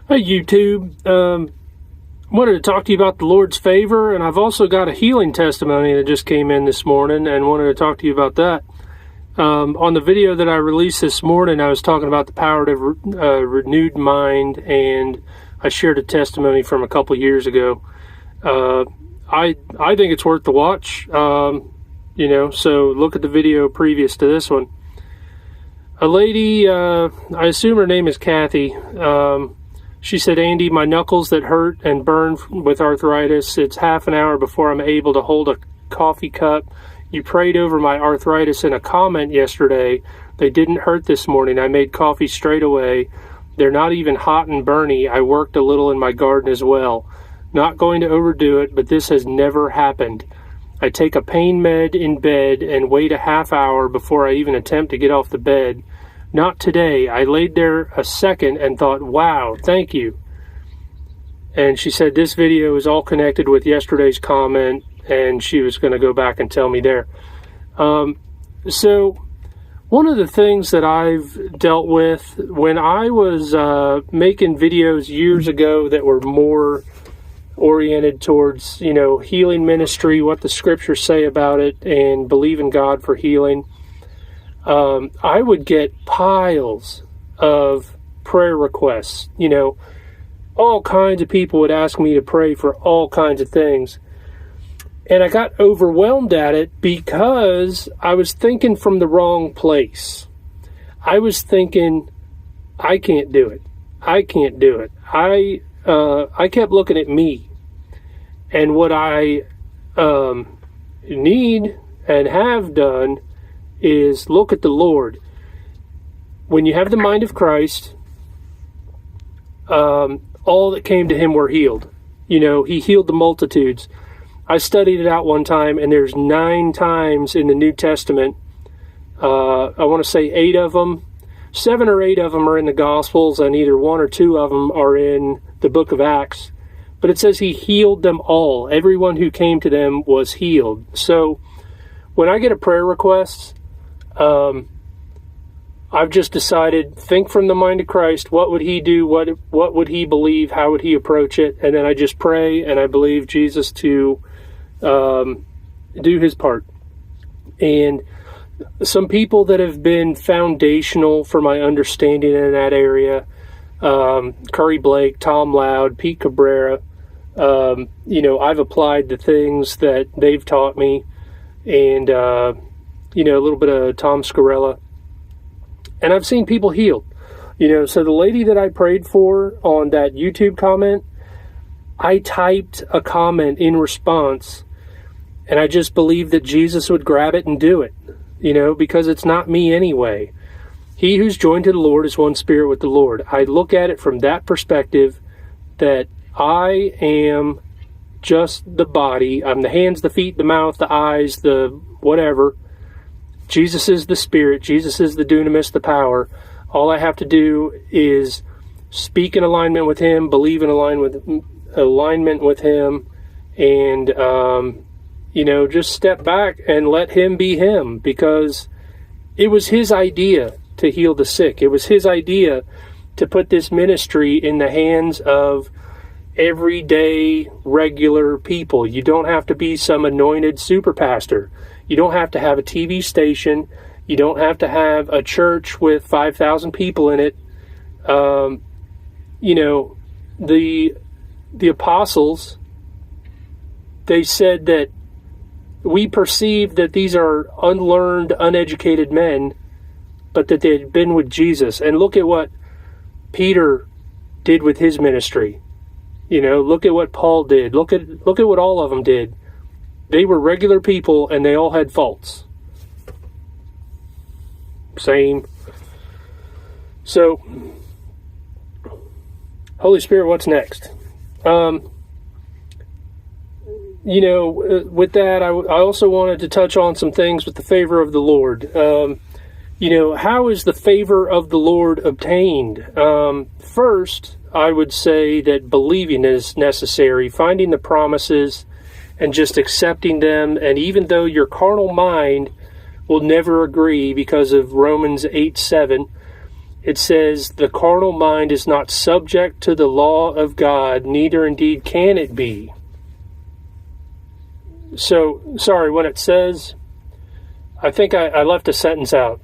Hey, YouTube. Wanted to talk to you about the Lord's favor, and I've also got a healing testimony that just came in this morning, and wanted to talk to you about that. On the video that I released this morning, I was talking about the power of renewed mind, and I shared a testimony from a couple years ago. I think it's worth the watch. So look at the video previous to this one. A lady, I assume her name is Kathy. She said, "Andy, my knuckles that hurt and burn with arthritis, it's half an hour before I'm able to hold a coffee cup. You prayed over my arthritis in a comment yesterday. They didn't hurt this morning. I made coffee straight away. They're not even hot and burny. I worked a little in my garden as well. Not going to overdo it, but this has never happened. I take a pain med in bed and wait a half hour before I even attempt to get off the bed. Not today. I laid there a second and thought, wow, thank you." And she said this video is all connected with yesterday's comment, and she was going to go back and tell me there. So one of the things that I've dealt with when I was making videos years ago that were more oriented towards, healing ministry, what the scriptures say about it, and believe in God for healing, I would get piles of prayer requests. All kinds of people would ask me to pray for all kinds of things. And I got overwhelmed at it because I was thinking from the wrong place. I was thinking, I can't do it. I can't do it. I kept looking at me. And what I need and have done is look at the Lord. When you have the mind of Christ, all that came to him were healed. He healed the multitudes. I studied it out one time, and there's 9 times in the New Testament. I want to say 8 of them. 7 or 8 of them are in the Gospels, and either 1 or 2 of them are in the book of Acts. But it says he healed them all. Everyone who came to them was healed. So when I get a prayer request, I've just decided, think from the mind of Christ. What would he do? What would he believe? How would he approach it? And then I just pray, and I believe Jesus to do his part. And some people that have been foundational for my understanding in that area, Curry Blake, Tom Loud, Pete Cabrera, I've applied the things that they've taught me, and a little bit of Tom Scarella, and I've seen people healed. So the lady that I prayed for on that YouTube comment, I typed a comment in response, and I just believed that Jesus would grab it and do it, because it's not me anyway. He who's joined to the Lord is one spirit with the Lord. I look at it from that perspective, that I am just the body. I'm the hands, the feet, the mouth, the eyes, the whatever. Jesus is the spirit. Jesus is the dunamis, the power. All I have to do is speak in alignment with him, believe in alignment with him, and, just step back and let him be him, because it was his idea to heal the sick. It was his idea to put this ministry in the hands of everyday, regular people. You don't have to be some anointed super pastor. You don't have to have a TV station. You don't have to have a church with 5,000 people in it. The apostles, they said that we perceive that these are unlearned, uneducated men, but that they had been with Jesus. And look at what Peter did with his ministry. Look at what Paul did. Look at what all of them did. They were regular people, and they all had faults. Same. So, Holy Spirit, what's next? With that, I also wanted to touch on some things with the favor of the Lord. How is the favor of the Lord obtained? First, I would say that believing is necessary, finding the promises and just accepting them. And even though your carnal mind will never agree because of Romans 8:7, it says, the carnal mind is not subject to the law of God, neither indeed can it be. So, sorry, when it says, I think I left a sentence out.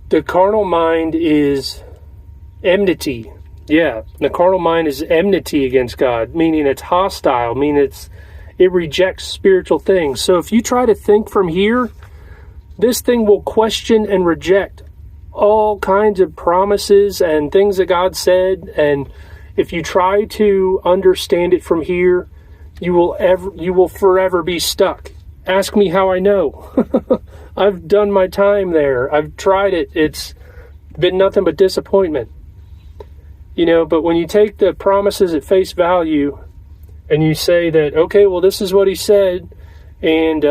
The carnal mind is enmity. Yeah, the carnal mind is enmity against God, meaning it's hostile, meaning it rejects spiritual things. So if you try to think from here, this thing will question and reject all kinds of promises and things that God said. And if you try to understand it from here, you will forever be stuck. Ask me how I know. I've done my time there. I've tried it. It's been nothing but disappointment. But when you take the promises at face value and you say that, okay, well, this is what he said, and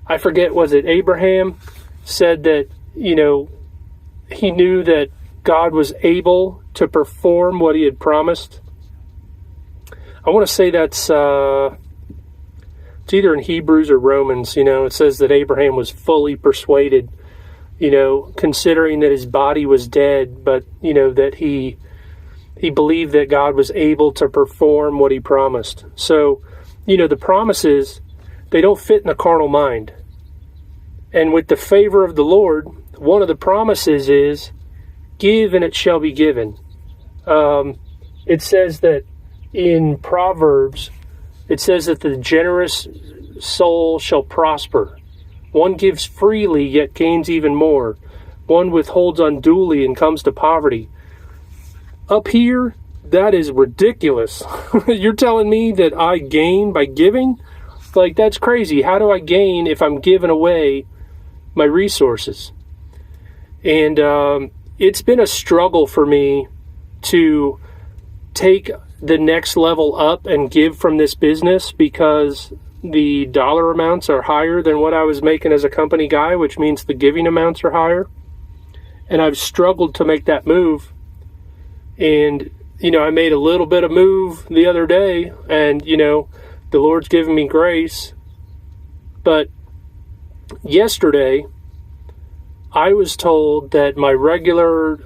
I forget, was it Abraham said that, he knew that God was able to perform what he had promised? I want to say that's it's either in Hebrews or Romans. It says that Abraham was fully persuaded, considering that his body was dead, but that he believed that God was able to perform what he promised. So the promises, they don't fit in the carnal mind. And with the favor of the Lord, one of the promises is, give and it shall be given. It says that in Proverbs, it says that the generous soul shall prosper. One gives freely, yet gains even more. One withholds unduly and comes to poverty. Up here, that is ridiculous. You're telling me that I gain by giving? Like, that's crazy. How do I gain if I'm giving away my resources? And it's been a struggle for me to take the next level up and give from this business, because the dollar amounts are higher than what I was making as a company guy, which means the giving amounts are higher. And I've struggled to make that move. And, I made a little bit of move the other day, and, the Lord's given me grace. But yesterday, I was told that my regular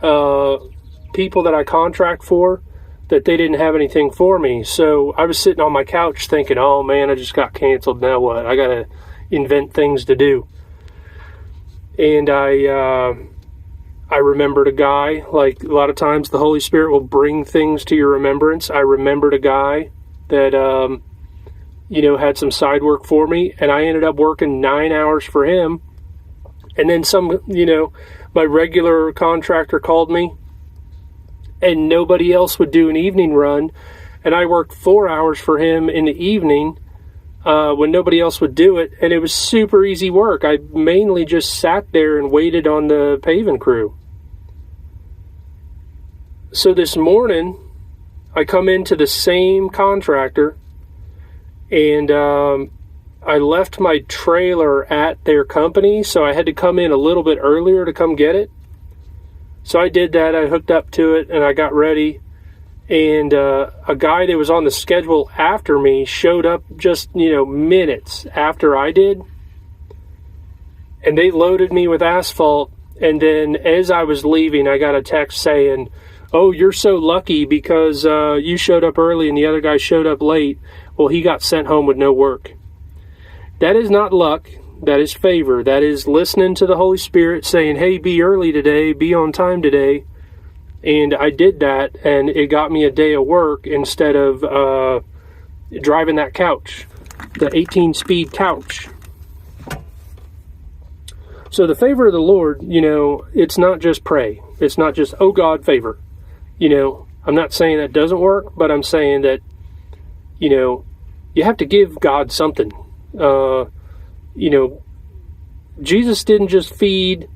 people that I contract for, that they didn't have anything for me. So I was sitting on my couch thinking, oh man, I just got canceled. Now what? I got to invent things to do. And I remembered a guy. Like, a lot of times the Holy Spirit will bring things to your remembrance. I remembered a guy that, had some side work for me, and I ended up working 9 hours for him. And then my regular contractor called me, and nobody else would do an evening run, and I worked 4 hours for him in the evening when nobody else would do it, and it was super easy work. I mainly just sat there and waited on the paving crew. So this morning, I come into the same contractor, and I left my trailer at their company, so I had to come in a little bit earlier to come get it. So I did that. I hooked up to it, and I got ready. And a guy that was on the schedule after me showed up just, minutes after I did. And they loaded me with asphalt. And then as I was leaving, I got a text saying, oh, you're so lucky because you showed up early and the other guy showed up late. Well, he got sent home with no work. That is not luck. That is favor. That is listening to the Holy Spirit saying, hey, be early today, be on time today. And I did that, and it got me a day of work instead of driving that couch, the 18-speed couch. So the favor of the Lord, it's not just pray. It's not just, oh, God, favor. I'm not saying that doesn't work, but I'm saying that, you have to give God something. Jesus didn't just feed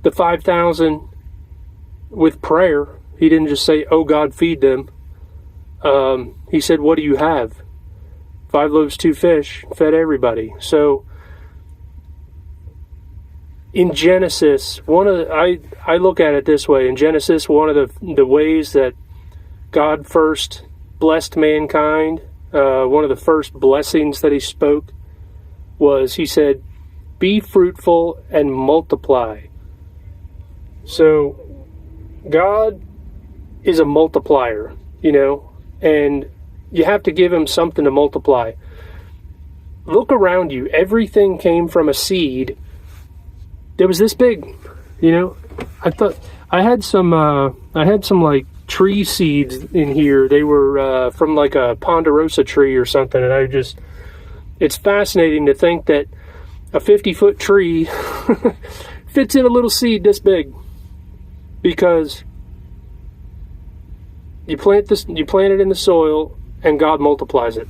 the 5,000 with prayer. He didn't just say, oh, God, feed them. He said, what do you have? 5 loaves, 2 fish, fed everybody. So in Genesis, I look at it this way. In Genesis, one of the ways that God first blessed mankind, one of the first blessings that he spoke was, he said, be fruitful and multiply. So God is a multiplier, and you have to give him something to multiply. Look around you. Everything came from a seed that was this big. I thought I had some like tree seeds in here. They were from like a ponderosa tree or something, and it's fascinating to think that a 50-foot tree fits in a little seed this big, because you plant it in the soil and God multiplies it.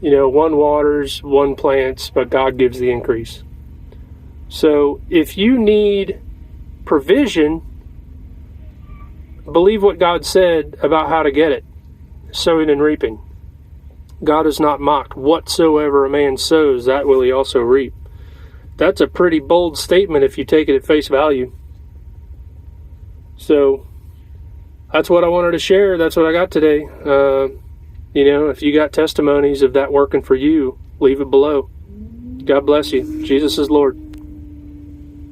One waters, one plants, but God gives the increase. So if you need provision, believe what God said about how to get it. Sowing and reaping. God is not mocked. Whatsoever a man sows, that will he also reap. That's a pretty bold statement if you take it at face value. So that's what I wanted to share. That's what I got today. If you got testimonies of that working for you, leave it below. God bless you. Jesus is Lord.